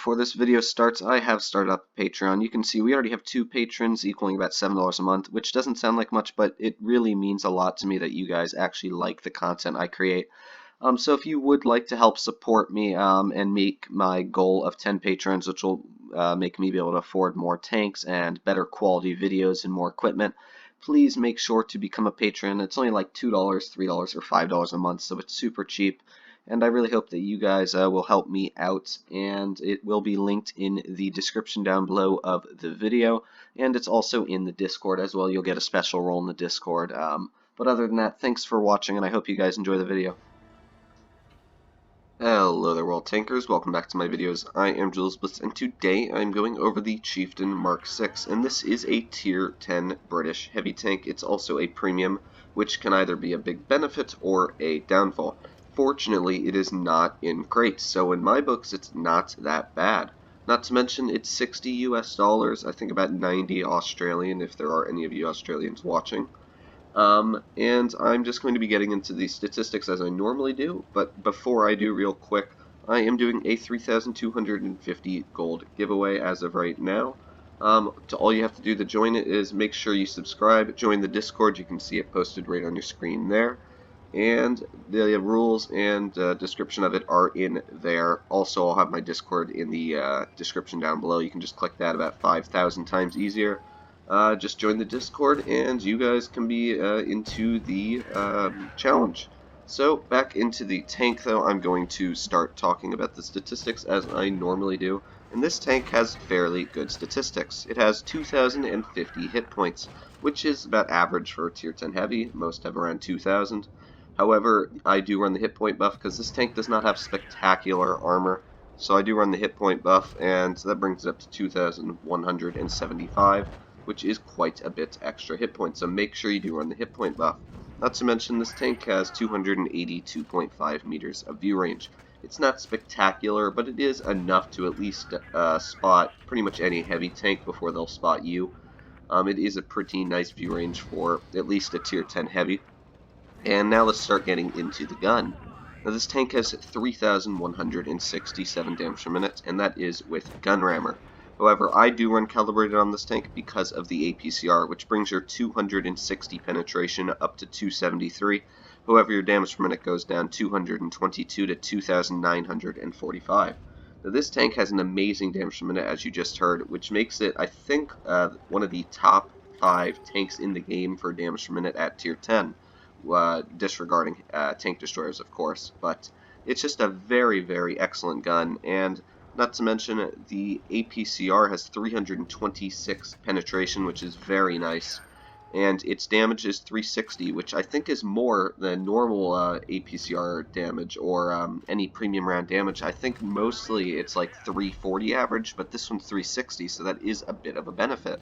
before this video starts, I have started up a Patreon. You can see we already have 2 patrons equaling about $7 a month, which doesn't sound like much, but it really means a lot to me that you guys actually like the content I create. So if you would like to help support me and make my goal of 10 patrons, which will make me be able to afford more tanks and better quality videos and more equipment, please make sure to become a patron. It's only like $2, $3, or $5 a month, so it's super cheap. And I really hope that you guys will help me out, and it will be linked in the description down below of the video, and it's also in the Discord as well. You'll get a special role in the Discord. But other than that, thanks for watching, and I hope you guys enjoy the video. Hello there, World Tankers. Welcome back to my videos. I am Blitz, and today I'm going over the Chieftain MK6, and this is a Tier 10 British heavy tank. It's also a premium, which can either be a big benefit or a downfall. Fortunately, it is not in crates, so in my books, it's not that bad. Not to mention, it's 60 US dollars, I think about 90 Australian, if there are any of you Australians watching. And I'm just going to be getting into the statistics as I normally do, but before I do, real quick, I am doing a 3,250 gold giveaway as of right now. All you have to do to join it is make sure you subscribe, join the Discord. You can see it posted right on your screen there. And the rules and description of it are in there. Also, I'll have my Discord in the description down below. You can just click that about 5,000 times easier. Just join the Discord, and you guys can be into the challenge. So, back into the tank, though, I'm going to start talking about the statistics as I normally do. And this tank has fairly good statistics. It has 2,050 hit points, which is about average for a Tier 10 heavy. Most have around 2,000. However, I do run the hit point buff because this tank does not have spectacular armor. So I do run the hit point buff, and that brings it up to 2,175, which is quite a bit extra hit points. So make sure you do run the hit point buff. Not to mention, this tank has 282.5 meters of view range. It's not spectacular, but it is enough to at least spot pretty much any heavy tank before they'll spot you. It is a pretty nice view range for at least a Tier 10 heavy. And now let's start getting into the gun. Now this tank has 3,167 damage per minute, and that is with gun rammer. However, I do run calibrated on this tank because of the APCR, which brings your 260 penetration up to 273. However, your damage per minute goes down 222 to 2,945. Now this tank has an amazing damage per minute, as you just heard, which makes it, I think, one of the top 5 tanks in the game for damage per minute at Tier 10. Disregarding tank destroyers, of course, but it's just a very, very excellent gun. And not to mention, the APCR has 326 penetration, which is very nice, and its damage is 360, which I think is more than normal APCR damage or any premium round damage. I think mostly it's like 340 average, but this one's 360, so that is a bit of a benefit.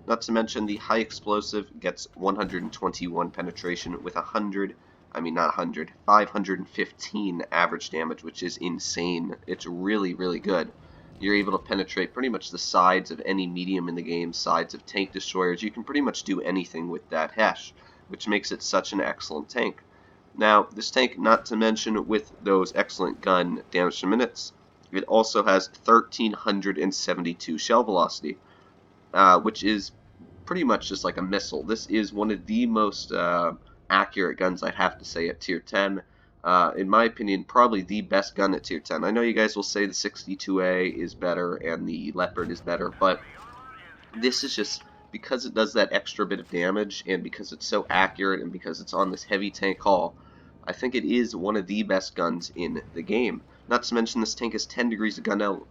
Not to mention, the high explosive gets 121 penetration with 515 average damage, which is insane. It's really, really good. You're able to penetrate pretty much the sides of any medium in the game, sides of tank destroyers. You can pretty much do anything with that hash, which makes it such an excellent tank. Now, this tank, not to mention with those excellent gun damage per minutes, it also has 1,372 shell velocity. Which is pretty much just like a missile. This is one of the most accurate guns, I'd have to say, at Tier 10. In my opinion, probably the best gun at Tier 10. I know you guys will say the 62A is better and the Leopard is better, but this is just because it does that extra bit of damage, and because it's so accurate, and because it's on this heavy tank hull, I think it is one of the best guns in the game. Not to mention, this tank has 10 degrees of gun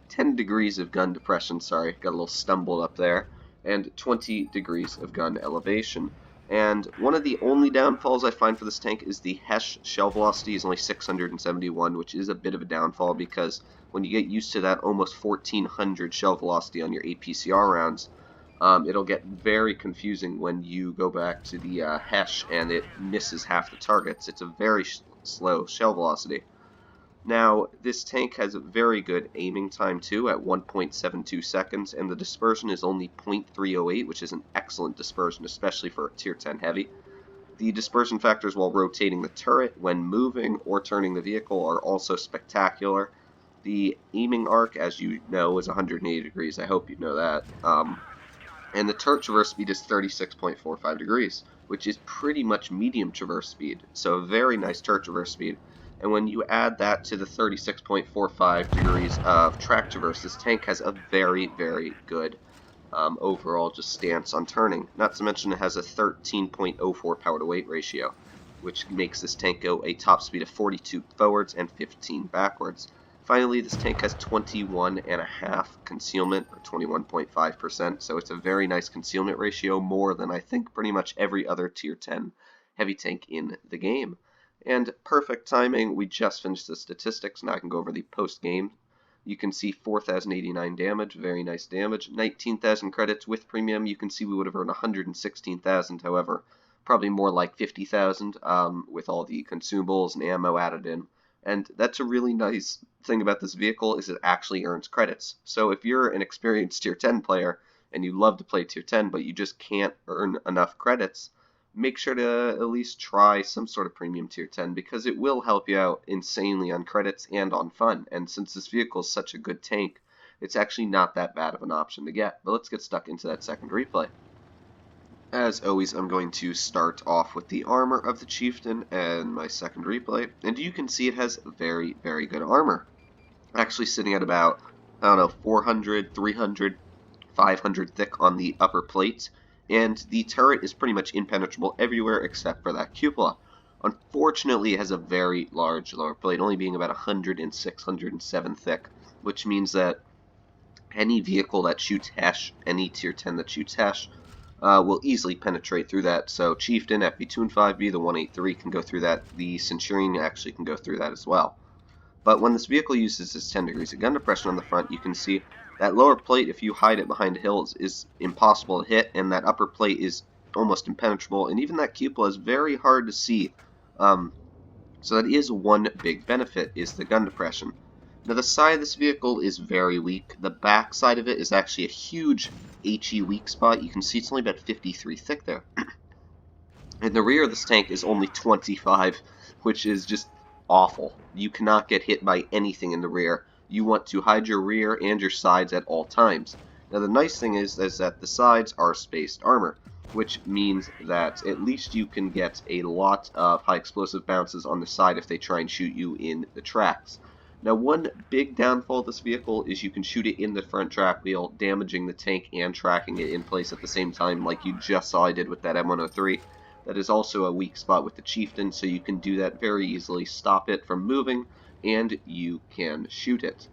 10 degrees of gun depression, sorry, got a little stumbled up there, and 20 degrees of gun elevation. And one of the only downfalls I find for this tank is the HESH shell velocity is only 671, which is a bit of a downfall because when you get used to that almost 1,400 shell velocity on your APCR rounds, it'll get very confusing when you go back to the HESH and it misses half the targets. It's a very slow shell velocity. Now, this tank has a very good aiming time too at 1.72 seconds, and the dispersion is only 0.308, which is an excellent dispersion, especially for a Tier 10 heavy. The dispersion factors while rotating the turret, when moving or turning the vehicle, are also spectacular. The aiming arc, as you know, is 180 degrees. I hope you know that. And the turret traverse speed is 36.45 degrees, which is pretty much medium traverse speed. So a very nice turret traverse speed. And when you add that to the 36.45 degrees of track traverse, this tank has a very, very good overall just stance on turning. Not to mention it has a 13.04 power to weight ratio, which makes this tank go a top speed of 42 forwards and 15 backwards. Finally, this tank has 21.5 concealment, or 21.5%, so it's a very nice concealment ratio, more than I think pretty much every other tier 10 heavy tank in the game. And perfect timing, we just finished the statistics, now I can go over the post-game. You can see 4,089 damage, very nice damage, 19,000 credits with premium. You can see we would have earned 116,000, however, probably more like 50,000 with all the consumables and ammo added in. And that's a really nice thing about this vehicle, is it actually earns credits. So if you're an experienced tier 10 player and you love to play tier 10 but you just can't earn enough credits, make sure to at least try some sort of premium tier 10, because it will help you out insanely on credits and on fun. And since this vehicle is such a good tank, it's actually not that bad of an option to get. But let's get stuck into that second replay. As always, I'm going to start off with the armor of the Chieftain and my second replay, and you can see it has very, very good armor. Actually sitting at about, I don't know, 400, 300, 500 thick on the upper plate, and the turret is pretty much impenetrable everywhere except for that cupola. Unfortunately, it has a very large lower plate, only being about 106, 107 thick, which means that any vehicle that shoots Hesh, any tier 10 that shoots Hesh, will easily penetrate through that. So Chieftain, FB2 and 5B, the 183 can go through that. The Centurion actually can go through that as well. But when this vehicle uses its 10 degrees of gun depression on the front, you can see that lower plate, if you hide it behind hills, is impossible to hit, and that upper plate is almost impenetrable, and even that cupola is very hard to see. So that is one big benefit, is the gun depression. Now the side of this vehicle is very weak. The back side of it is actually a huge HE weak spot. You can see it's only about 53 thick there. And the rear of this tank is only 25, which is just awful. You cannot get hit by anything in the rear. You want to hide your rear and your sides at all times. Now the nice thing is that the sides are spaced armor, which means that at least you can get a lot of high explosive bounces on the side if they try and shoot you in the tracks. Now one big downfall of this vehicle is you can shoot it in the front track wheel, damaging the tank and tracking it in place at the same time, like you just saw I did with that M103. That is also a weak spot with the Chieftain, so you can do that very easily, stop it from moving, and you can shoot it.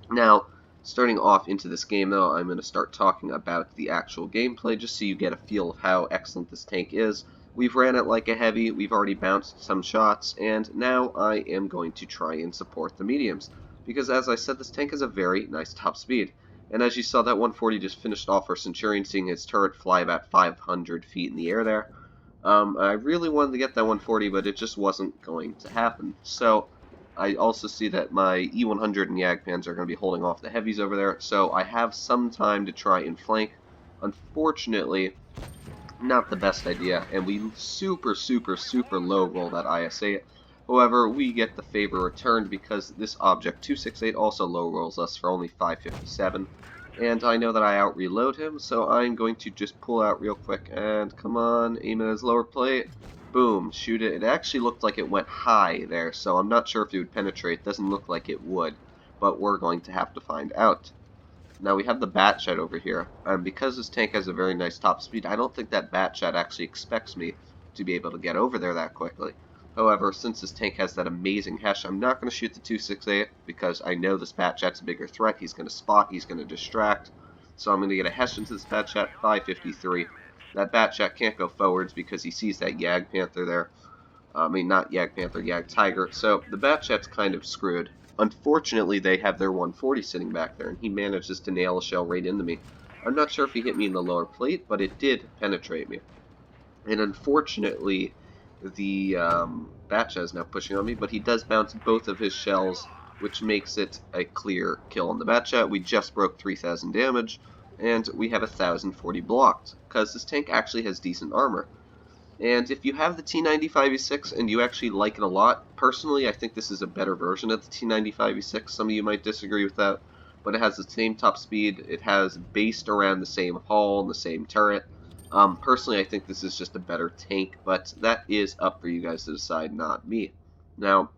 Now, starting off into this game though, I'm going to start talking about the actual gameplay, just so you get a feel of how excellent this tank is. We've ran it like a heavy, we've already bounced some shots, and now I am going to try and support the mediums, because as I said, this tank has a very nice top speed. And as you saw, that 140 just finished off our Centurion, seeing his turret fly about 500 feet in the air there. I really wanted to get that 140, but it just wasn't going to happen. So I also see that my E100 and Jagdpanzer are going to be holding off the heavies over there, so I have some time to try and flank. Unfortunately, not the best idea, and we super low roll that IS-8. However, we get the favor returned because this Object 268 also low rolls us for only 557. And I know that I out-reload him, so I'm going to just pull out real quick, and come on, aim at his lower plate, boom, shoot it. It actually looked like it went high there, so I'm not sure if it would penetrate. Doesn't look like it would, but we're going to have to find out. Now we have the Batshot over here, and because this tank has a very nice top speed, I don't think that Batshot actually expects me to be able to get over there that quickly. However, since this tank has that amazing Hesh, I'm not going to shoot the 268 because I know this Batshot's a bigger threat. He's going to spot, he's going to distract. So I'm going to get a Hesh into this Batshot, 553. That Batshot can't go forwards because he sees that Jagdpanther there. I mean, not Jagdpanther, Jagdtiger. So the Batshot's kind of screwed. Unfortunately, they have their 140 sitting back there, and he manages to nail a shell right into me. I'm not sure if he hit me in the lower plate, but it did penetrate me. And unfortunately, the Batshot is now pushing on me, but he does bounce both of his shells, which makes it a clear kill on the Batshot. We just broke 3,000 damage, and we have 1,040 blocked, because this tank actually has decent armor. And if you have the T95E6 and you actually like it a lot, personally I think this is a better version of the T95E6. Some of you might disagree with that, but it has the same top speed, it has based around the same hull and the same turret. Personally I think this is just a better tank, but that is up for you guys to decide, not me. Now,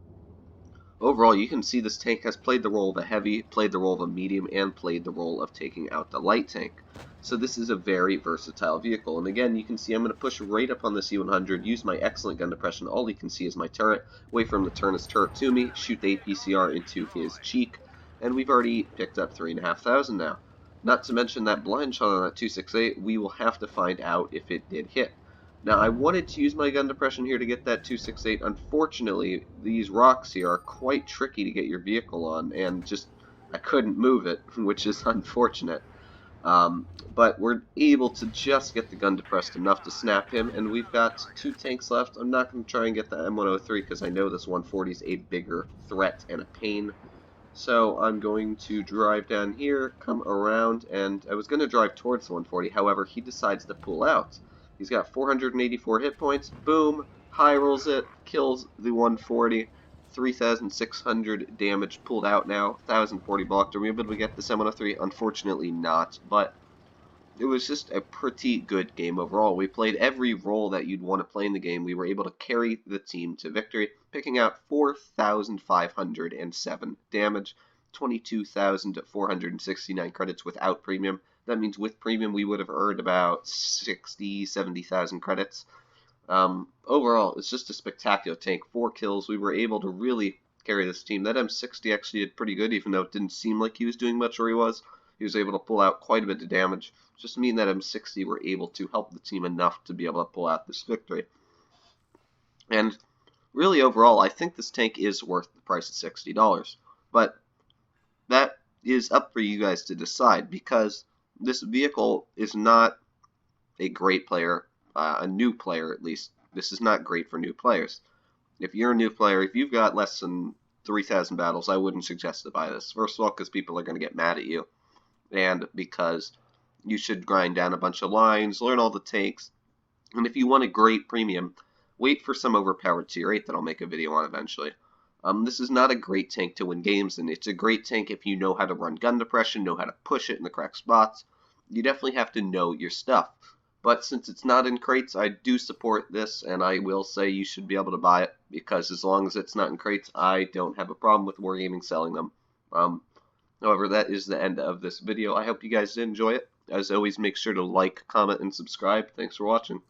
overall, you can see this tank has played the role of a heavy, played the role of a medium, and played the role of taking out the light tank. So this is a very versatile vehicle. And again, you can see I'm going to push right up on the C100, use my excellent gun depression. All you can see is my turret. Wait for him to turn his turret to me, shoot the APCR into his cheek, and we've already picked up 3,500 now. Not to mention that blind shot on that 268, we will have to find out if it did hit. Now, I wanted to use my gun depression here to get that 268. Unfortunately, these rocks here are quite tricky to get your vehicle on, and just, I couldn't move it, which is unfortunate. But we're able to just get the gun depressed enough to snap him, and we've got 2 tanks left. I'm not going to try and get the M103 because I know this 140 is a bigger threat and a pain. So I'm going to drive down here, come around, and I was going to drive towards the 140. However, he decides to pull out. He's got 484 hit points. Boom, high rolls it, kills the 140. 3,600 damage pulled out now. 1,040 blocked. Are we able to get the 703? Unfortunately not, but it was just a pretty good game overall. We played every role that you'd want to play in the game. We were able to carry the team to victory, picking out 4,507 damage, 22,469 credits without premium. That means with premium we would have earned about 60,000, 70,000 credits. Overall, it's just a spectacular tank. 4 kills. We were able to really carry this team. That M60 actually did pretty good, even though it didn't seem like he was doing much where he was. He was able to pull out quite a bit of damage. Just mean that M60 were able to help the team enough to be able to pull out this victory. And really, overall, I think this tank is worth the price of $60. But that is up for you guys to decide, because this vehicle is not a great player, a new player at least. This is not great for new players. If you're a new player, if you've got less than 3,000 battles, I wouldn't suggest to buy this. First of all, because people are going to get mad at you, and because you should grind down a bunch of lines, learn all the takes, and if you want a great premium, wait for some overpowered tier 8 that I'll make a video on eventually. This is not a great tank to win games, and it's a great tank if you know how to run gun depression, know how to push it in the correct spots. You definitely have to know your stuff. But since it's not in crates, I do support this, and I will say you should be able to buy it, because as long as it's not in crates, I don't have a problem with Wargaming selling them. However, that is the end of this video. I hope you guys did enjoy it. As always, make sure to like, comment, and subscribe. Thanks for watching.